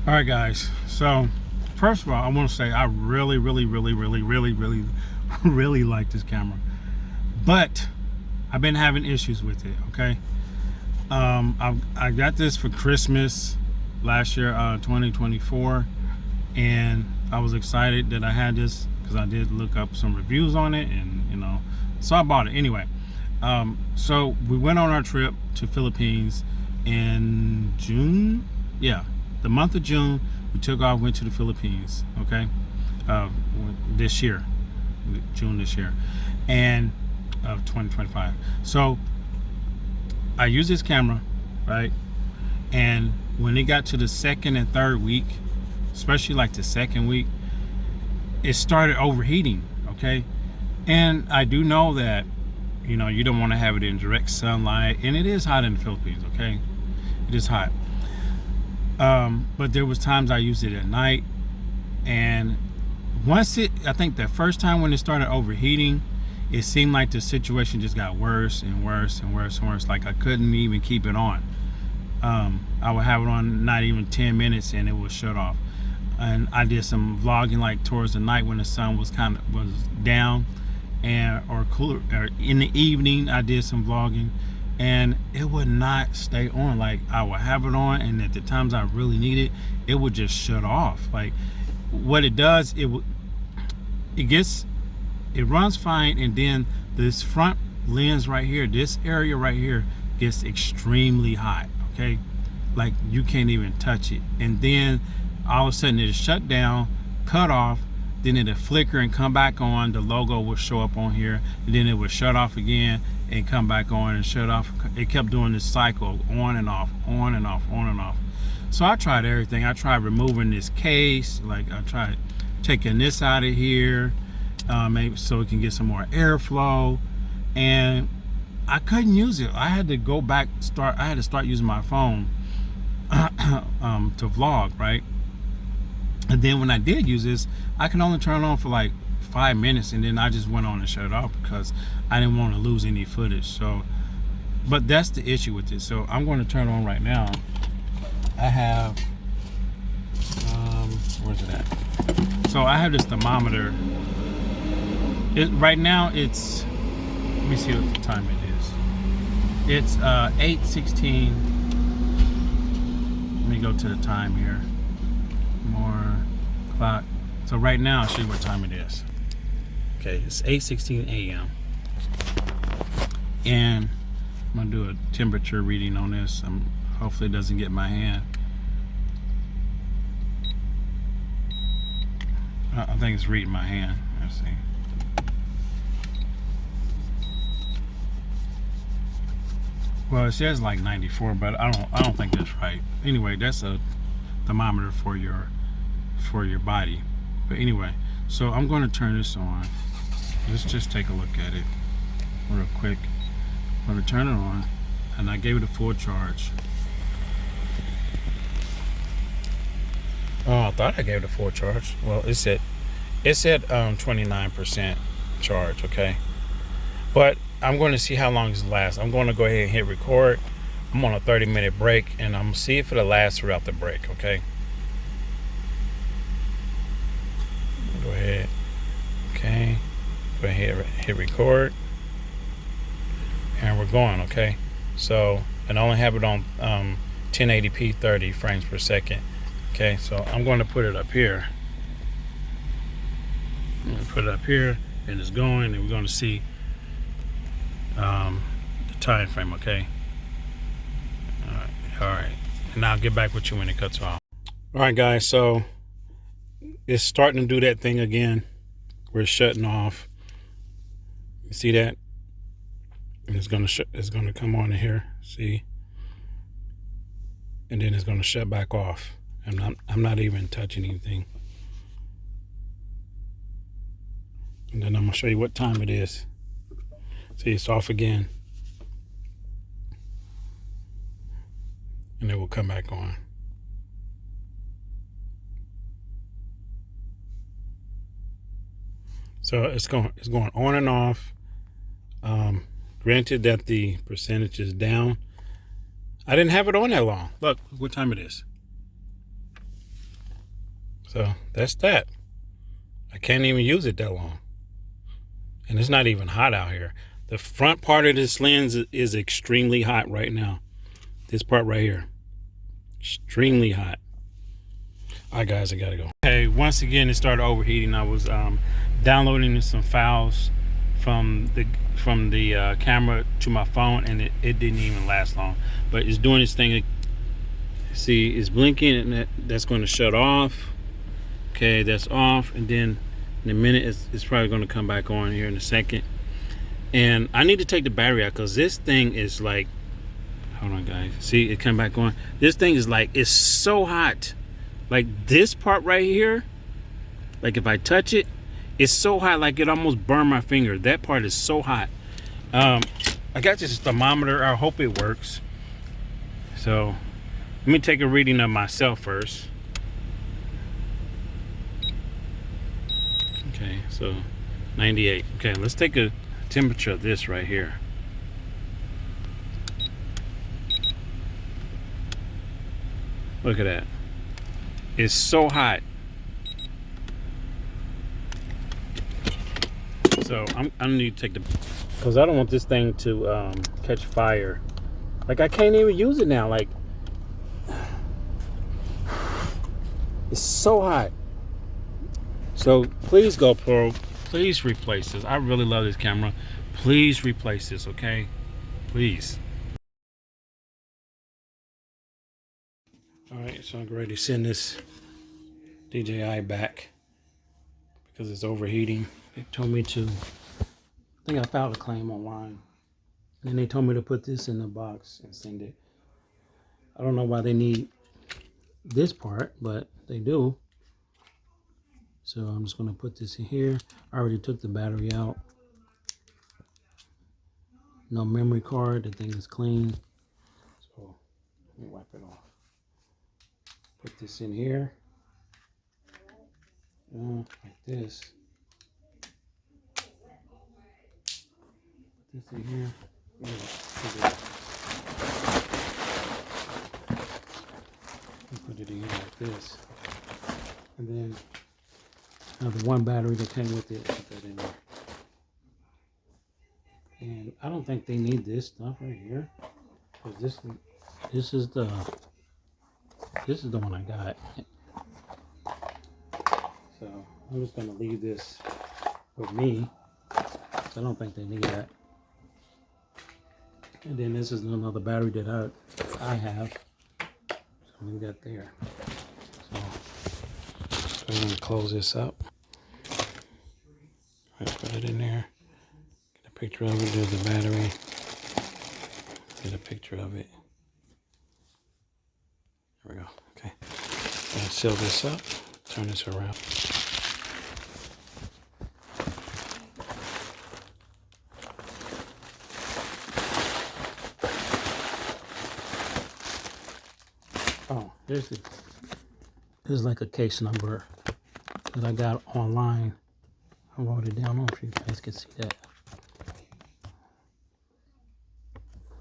All right, guys. So, first of all, I want to say I really like this camera, but I've been having issues with it. Okay. I got this for Christmas last year, 2024, and I was excited that I had this because I did look up some reviews on it, and so I bought it anyway. So we went on our trip to Philippines in June. Yeah, the month of June, we took off, went to the Philippines. Okay, this year, June this year, and of 2025. So I used this camera, right? And when it got to the second and third week, especially like the second week, it started overheating. Okay, and I do know that you don't want to have it in direct sunlight, and it is hot in the Philippines. Okay, it is hot. But there was times I used it at night, and I think the first time when it started overheating, it seemed like the situation just got worse and worse and worse and worse. Like I couldn't even keep it on. I would have it on not even 10 minutes and it would shut off. And I did some vlogging like towards the night when the sun was down, or cooler, or in the evening I did some vlogging, and it would not stay on. Like I would have it on, and at the times I really need it, it would just shut off. Like what it does, it runs fine, and then this front lens right here, this area right here, gets extremely hot. Okay, like you can't even touch it, and then all of a sudden it'll shut down, cut off, then it'll flicker and come back on. The logo will show up on here, and then it will shut off again and come back on and shut off. It kept doing this cycle, on and off, on and off, on and off. So I tried everything. I tried removing this case, like I tried taking this out of here, maybe so it can get some more airflow, and I couldn't use it. I had to go back, I had to start using my phone to vlog, right? And then when I did use this, I can only turn it on for like 5 minutes, and then I just went on and shut it off because I didn't want to lose any footage. So, but that's the issue with it. So I'm going to turn it on right now. I have, where's it at? So I have this thermometer. Right now it's, let me see what the time it is. It's 8:16. Let me go to the time here. More clock. So right now I'll show you what time it is. Okay, it's 8:16 a.m. and I'm gonna do a temperature reading on this. Hopefully it doesn't get my hand. I think it's reading my hand. Let's see. Well, it says like 94, but I don't think that's right. Anyway, that's a thermometer for your body. But anyway, so I'm going to turn this on. Let's just take a look at it real quick. I'm going to turn it on, and I gave it a full charge. Oh, I thought I gave it a full charge. Well, it said 29% charge. Okay, but I'm going to see how long this lasts. I'm going to go ahead and hit record. I'm on a 30-minute break, and I'm going to see if it'll last throughout the break. Okay, go ahead. Okay, go ahead, hit record, and we're going. Okay, so, and I only have it on 1080p 30 frames per second. Okay, so I'm going to put it up here. I'm going to put it up here, and it's going, and we're going to see the time frame. Okay, all right, and I'll get back with you when it cuts off. All right, guys, so it's starting to do that thing again. We're shutting off. You see that? And it's gonna come on in here. See? And then it's gonna shut back off. And I'm not even touching anything. And then I'm gonna show you what time it is. See, it's off again. And it will come back on. So it's going on and off. Granted that the percentage is down. I didn't have it on that long. Look what time it is. So that's that. I can't even use it that long. And it's not even hot out here. The front part of this lens is extremely hot right now. This part right here. Extremely hot. All right, guys, I gotta go. Okay, once again, it started overheating. I was downloading some files from the camera to my phone, and it didn't even last long. But it's doing this thing. See, it's blinking, and that's going to shut off. Okay, that's off, and then in a minute, it's probably going to come back on here in a second. And I need to take the battery out because this thing is like, hold on, guys. See, it come back on. This thing is like, it's so hot. Like this part right here, like if I touch it, it's so hot, like it almost burned my finger. That part is so hot. I got this thermometer. I hope it works. So let me take a reading of myself first. Okay, so 98. Okay, let's take a temperature of this right here. Look at that. It's so hot. So I need to take the, because I don't want this thing to catch fire. Like I can't even use it now. Like it's so hot. So please, GoPro, please replace this. I really love this camera. Please replace this, okay? Please. All right, so I'm ready to send this DJi back because it's overheating. They told me to, I think I filed a claim online. And then they told me to put this in the box and send it. I don't know why they need this part, but they do. So I'm just gonna put this in here. I already took the battery out. No memory card, the thing is clean. So let me wipe it off. Put this in here. Like this. Put this in here. Put it in here like this. And then the one battery that came with it, put that in there. And I don't think they need this stuff right here. Because this is the one I got. So I'm just gonna leave this with me. I don't think they need that. And then this is another battery that I have. So we got there. So I'm gonna close this up. Put it in there. Get a picture of it. There's the battery. Get a picture of it. There we go. Okay. Gonna seal this up. Turn this around. Oh, this is like a case number that I got online. I wrote it down. I don't know if you guys can see that.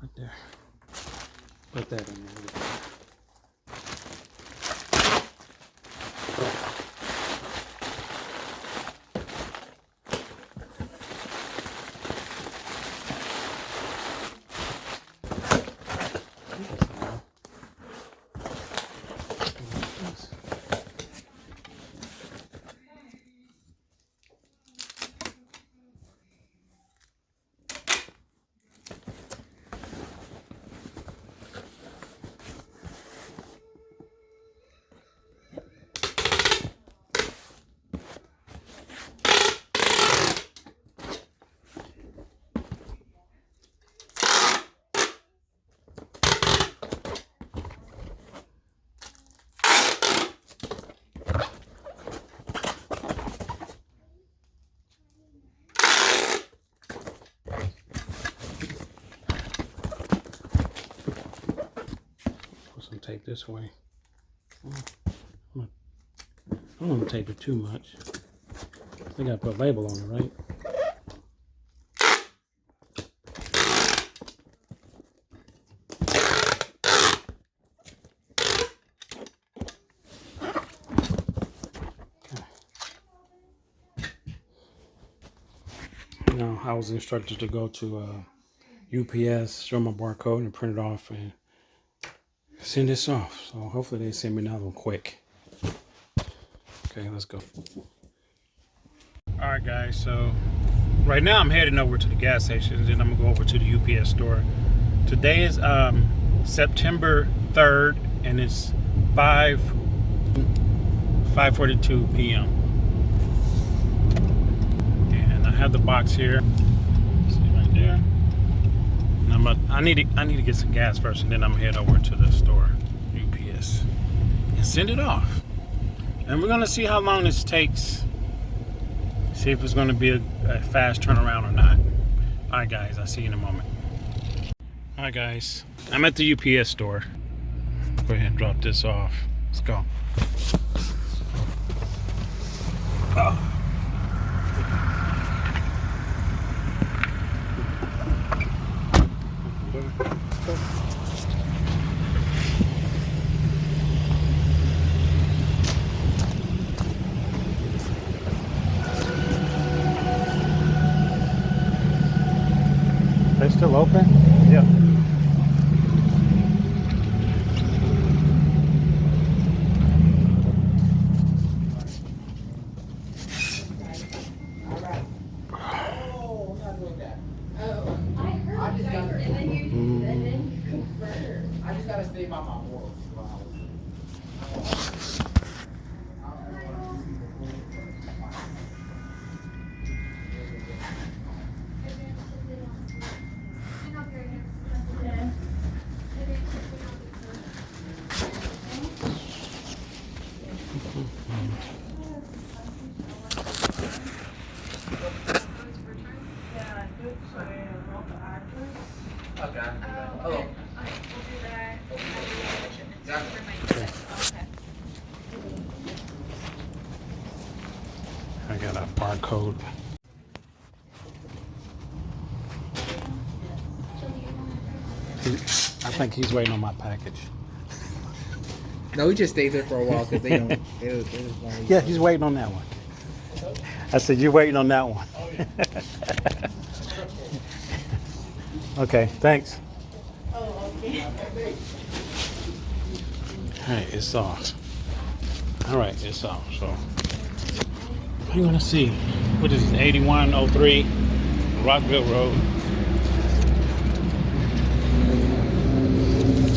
Right there. Put that in there. Tape this way. I don't want to tape it too much. I think I put a label on it, right? know, I was instructed to go to UPS, show my barcode, and print it off and send this off. So hopefully they send me another one quick. Okay, let's go. All right, guys. So right now I'm heading over to the gas station, and I'm gonna go over to the UPS store. Today is September 3rd, and it's 5:42 p.m. And I have the box here. See right there. And I need to get some gas first, and then I'm gonna head over to the store, UPS, and send it off. And we're gonna see how long this takes. See if it's gonna be a fast turnaround or not. All right, guys. I'll see you in a moment. All right, guys. I'm at the UPS store. Go ahead and drop this off. Let's go. Oh. They still open? Yeah. I just gotta stay by my morals. Okay. Hello. I got a barcode. I think he's waiting on my package. No, we just stayed there for a while because they don't. They just want Yeah, he's waiting on that one. I said, you're waiting on that one. Okay, thanks. Oh, okay. All right, it's off. All right, it's off. So we're gonna see. What is it? 8103 Rockville Road.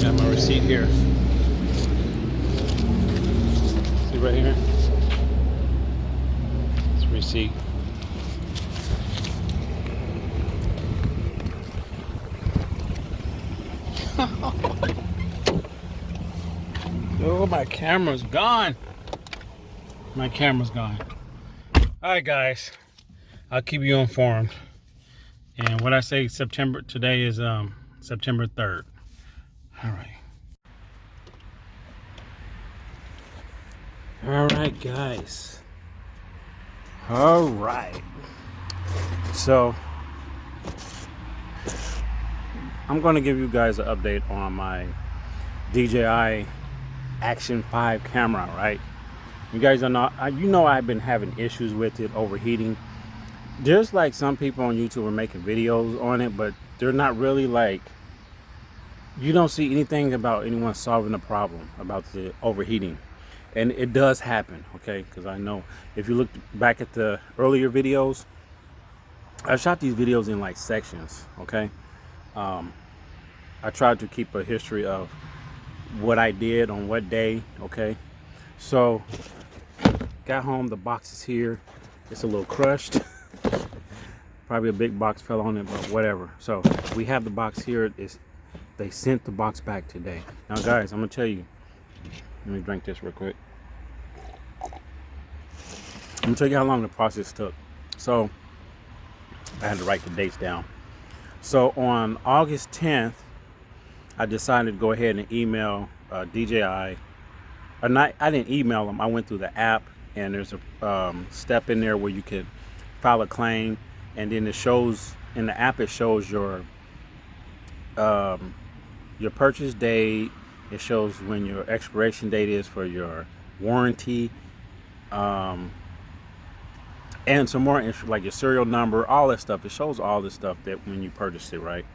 Got my receipt here. See right here? It's a receipt. Oh, my camera's gone. My camera's gone. All right, guys. I'll keep you informed. And what I say September today is September 3rd. All right. All right, guys. All right. So I'm going to give you guys an update on my DJi Action 5 camera, right? You guys are not, you know, I've been having issues with it overheating. There's like some people on YouTube are making videos on it, but they're not really like, you don't see anything about anyone solving the problem about the overheating. And it does happen, okay? Because I know if you look back at the earlier videos, I shot these videos in like sections, okay? I tried to keep a history of what I did on what day, okay? So got home, the box is here. It's a little crushed. Probably a big box fell on it, but whatever. So we have the box here. They sent the box back today. Now guys, I'm gonna tell you, let me drink this real quick. I'm gonna tell you how long the process took. So I had to write the dates down. So on August 10th, I decided to go ahead and email DJi. Or not, I didn't email them. I went through the app, and there's a step in there where you can file a claim, and then it shows in the app. It shows your purchase date. It shows when your expiration date is for your warranty, and some more like your serial number, all that stuff. It shows all this stuff that when you purchase it, right?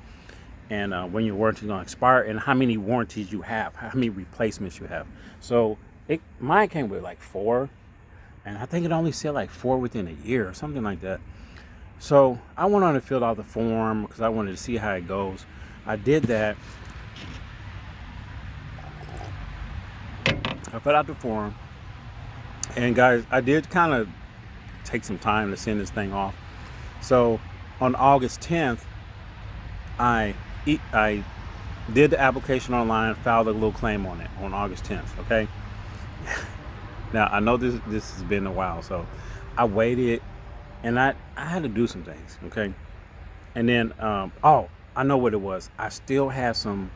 And when your warranty is going to expire, and how many warranties you have, how many replacements you have. So mine came with like 4, and I think it only said like 4 within a year or something like that. So I went on and filled out the form because I wanted to see how it goes. I did that. I filled out the form, and guys, I did kind of take some time to send this thing off. So on August 10th, I did the application online, filed a little claim on it on August 10th. Okay. Now I know this has been a while, so I waited, and I had to do some things. Okay. And then I know what it was. I still have some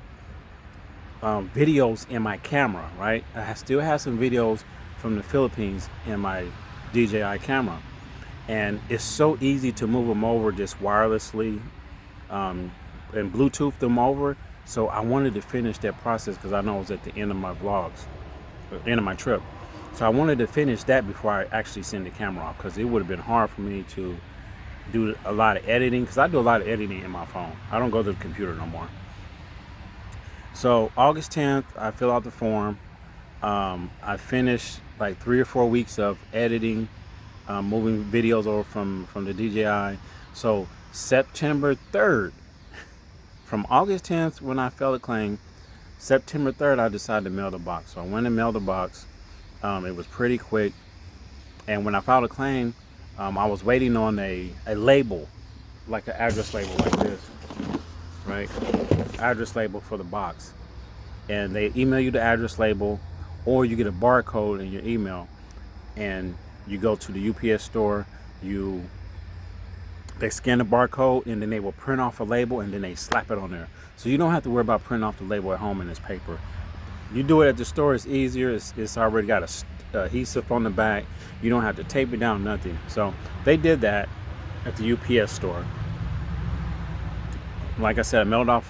videos in my camera, right? I still have some videos from the Philippines in my DJi camera, and it's so easy to move them over just wirelessly and Bluetooth them over. So I wanted to finish that process because I know it was at the end of my vlogs, end of my trip. So I wanted to finish that before I actually send the camera off, because it would have been hard for me to do a lot of editing, because I do a lot of editing in my phone. I don't go to the computer no more. So August 10th, I fill out the form. I finished like 3 or 4 weeks of editing, moving videos over from the DJi. So September 3rd, from August 10th when I filed a claim, September 3rd I decided to mail the box. So I went and mailed the box. It was pretty quick. And when I filed a claim, I was waiting on a label, like an address label like this, right? Address label for the box. And they email you the address label, or you get a barcode in your email, and you go to the UPS store, they scan the barcode, and then they will print off a label, and then they slap it on there. So you don't have to worry about printing off the label at home in this paper. You do it at the store, it's easier. It's already got a adhesive on the back. You don't have to tape it down, nothing. So they did that at the UPS store. Like I said, I mailed off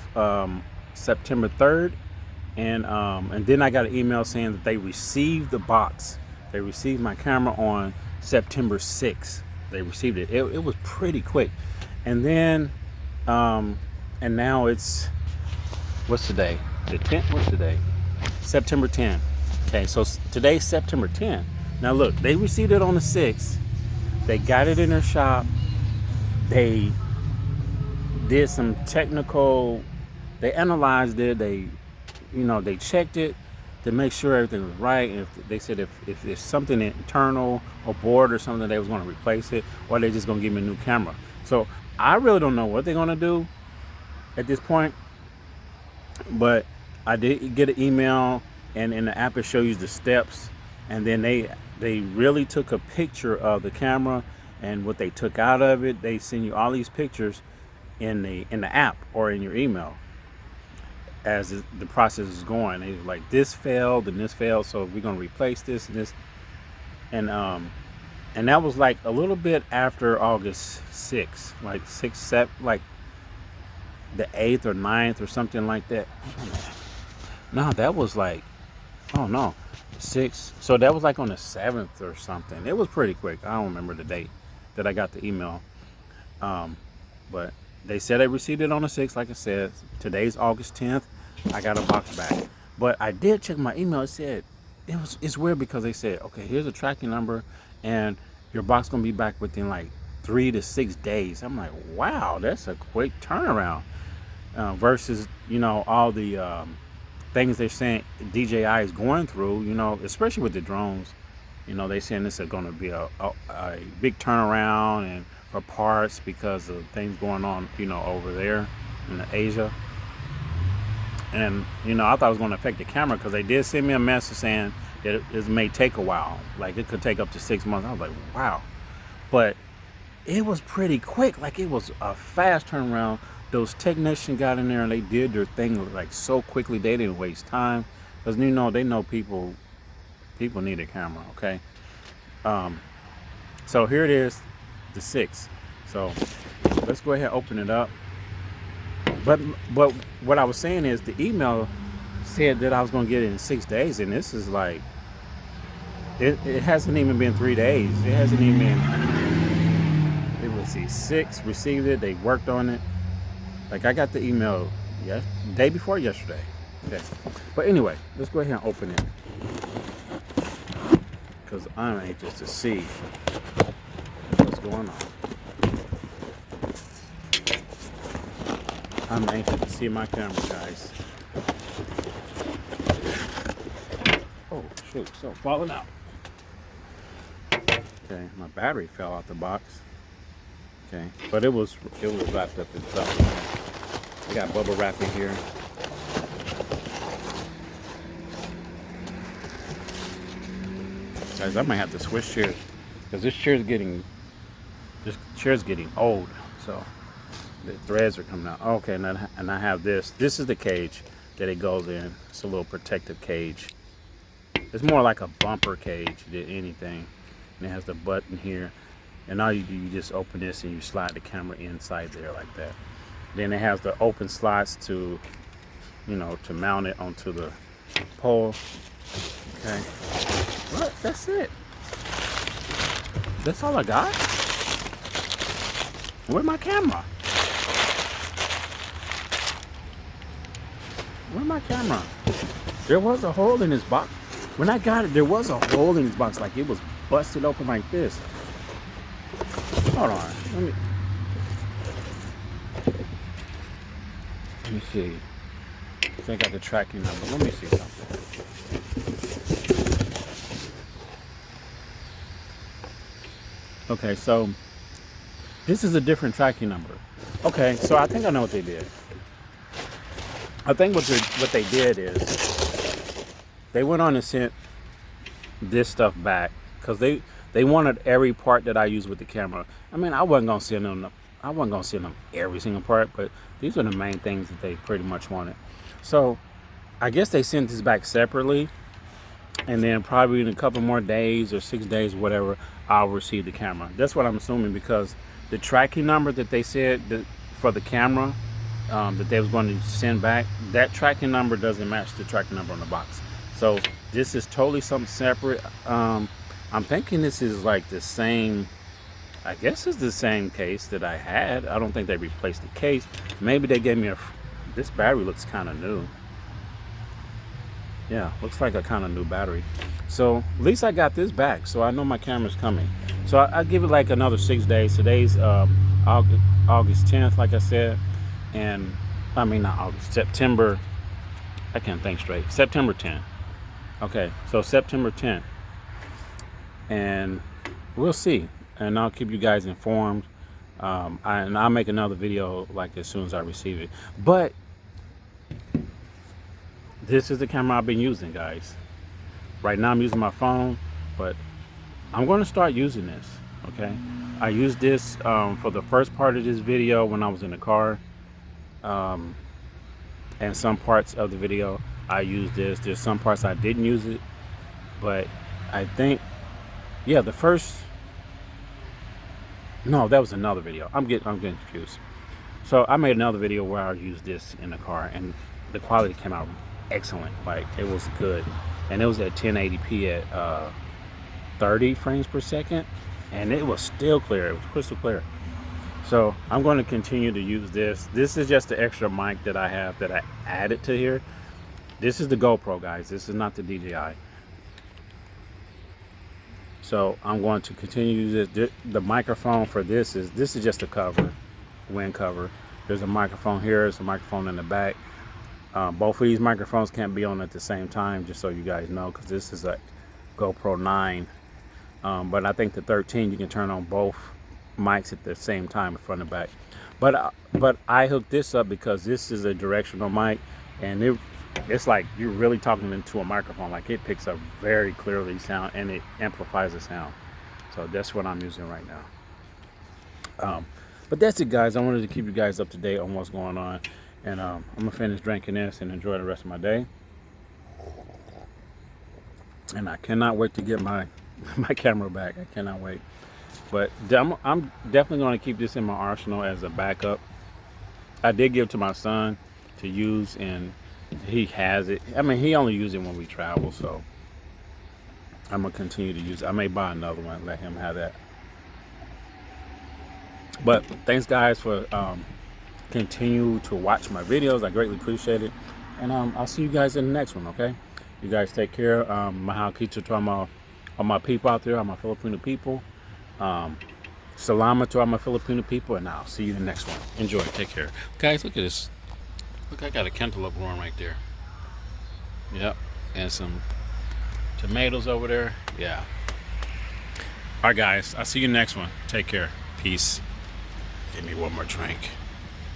September 3rd, and then I got an email saying that they received the box. They received my camera on September 6th. They received it. It was pretty quick. And then, and now it's, what's today? The 10th? What's today? September 10th. Okay, so today's September 10th. Now look, they received it on the 6th. They got it in their shop. They did some technical, they analyzed it. They checked it to make sure everything was right. And if they said if there's something internal or board or something, they was going to replace it, or they just going to give me a new camera. So I really don't know what they're going to do at this point. But I did get an email, and in the app it shows you the steps, and then they really took a picture of the camera and what they took out of it. They send you all these pictures in the app or in your email as the process is going. They like, this failed and this failed, so we're gonna replace this and this, and that was like a little bit after August 6th, like 6th, 7th, like the 8th or 9th or something like that. No, that was like, oh no, 6th. So that was like on the 7th or something. It was pretty quick. I don't remember the date that I got the email, but they said they received it on the 6th. Like I said, today's August 10th. I got a box back. But I did check my email. It said, it's weird because they said, okay, here's a tracking number, and your box gonna be back within like 3 to 6 days. I'm like, wow, that's a quick turnaround. Versus, all the things they're saying DJi is going through, especially with the drones. They saying this is going to be a big turnaround and for parts because of things going on, over there in Asia. And, I thought it was going to affect the camera, because they did send me a message saying that it may take a while. Like, it could take up to 6 months. I was like, wow. But it was pretty quick. Like, it was a fast turnaround. Those technicians got in there and they did their thing like so quickly. They didn't waste time, because they know people need a camera. Okay. So here it is, the 6th. So let's go ahead and open it up. But what I was saying is, the email said that I was going to get it in 6 days, and this is like, it hasn't even been 3 days. It hasn't even been let's see, 6 received it. They worked on it. Like I got the email day before yesterday. Okay. But anyway, let's go ahead and open it. Because I'm anxious to see what's going on. I'm anxious to see my camera, guys. Oh shoot, so falling out. Okay, my battery fell out the box. Okay, but it was wrapped up in something. I got bubble wrap in here. Guys, I might have to switch chairs because this chair's getting old. So the threads are coming out. Okay, and I have this. This is the cage that it goes in. It's a little protective cage. It's more like a bumper cage than anything. And it has the button here. And all you do, you just open this and you slide the camera inside there like that. Then it has the open slots to, you know, to mount it onto the pole. Okay. What? That's it. That's all I got? Where's my camera? Where's my camera? There was a hole in this box. When I got it, there was a hole in this box. Like it was busted open like this. Hold on. Let me see. I think I got the tracking number. Let me see something. Okay, so this is a different tracking number. Okay, so I think I know what they did. I think what they did is they went on and sent this stuff back because they wanted every part that I use with the camera. I mean, I wasn't gonna send them every single part, but these are the main things that they pretty much wanted. So I guess they sent this back separately, and then probably in a couple more days or 6 days, whatever, I'll receive the camera. That's what I'm assuming, because the tracking number that they said that for the camera that they was going to send back, that tracking number doesn't match the tracking number on the box. So this is totally something separate. I'm thinking this is like the same, I guess it's the same case that I had. I don't think they replaced the case. Maybe they gave me this battery looks kind of new. Yeah, looks like a kind of new battery. So at least I got this back, so I know my camera's coming. So I'll give it like another 6 days. Today's August 10th, like I said. And I mean, not August, September. I can't think straight. September 10th. Okay, so September 10th. And we'll see. And I'll keep you guys informed. And I'll make another video like as soon as I receive it. But this is the camera I've been using, guys. Right now I'm using my phone, but I'm going to start using this. Okay, I used this for the first part of this video when I was in the car, and some parts of the video I used this. There's some parts I didn't use it, but I think, yeah, the first, no, that was another video. I'm getting confused. So I made another video where I used this in the car, and the quality came out excellent. Like, it was good, and it was at 1080p at 30 frames per second, and it was still clear. It was crystal clear. So I'm going to continue to use this. This is just the extra mic that I have that I added to here. This is the GoPro, guys. This is not the DJi. So I'm going to continue to use this. The microphone for this is just a cover, wind cover. There's a microphone here. There's a microphone in the back. Both of these microphones can't be on at the same time, just so you guys know, because this is a GoPro 9. But I think the 13 you can turn on both mics at the same time, in front and back. But I hooked this up because this is a directional mic, and it's like you're really talking into a microphone. Like, it picks up very clearly sound, and it amplifies the sound. So that's what I'm using right now. But that's it, guys. I wanted to keep you guys up to date on what's going on, and I'm gonna finish drinking this and enjoy the rest of my day. And I cannot wait to get my camera back. I cannot wait. But I'm definitely going to keep this in my arsenal as a backup. I did give it to my son to use, and he has it. I mean, he only uses it when we travel, so I'm going to continue to use it. I may buy another one and let him have that. But thanks, guys, for continue to watch my videos. I greatly appreciate it. And I'll see you guys in the next one, okay? You guys take care. Mahal kita to all my people out there, all my Filipino people. Salamat to all my Filipino people, and I'll see you in the next one. Enjoy. Take care. Guys, look at this. Look, I got a cantaloupe growing right there. Yep. And some tomatoes over there. Yeah. All right, guys. I'll see you next one. Take care. Peace. Give me one more drink.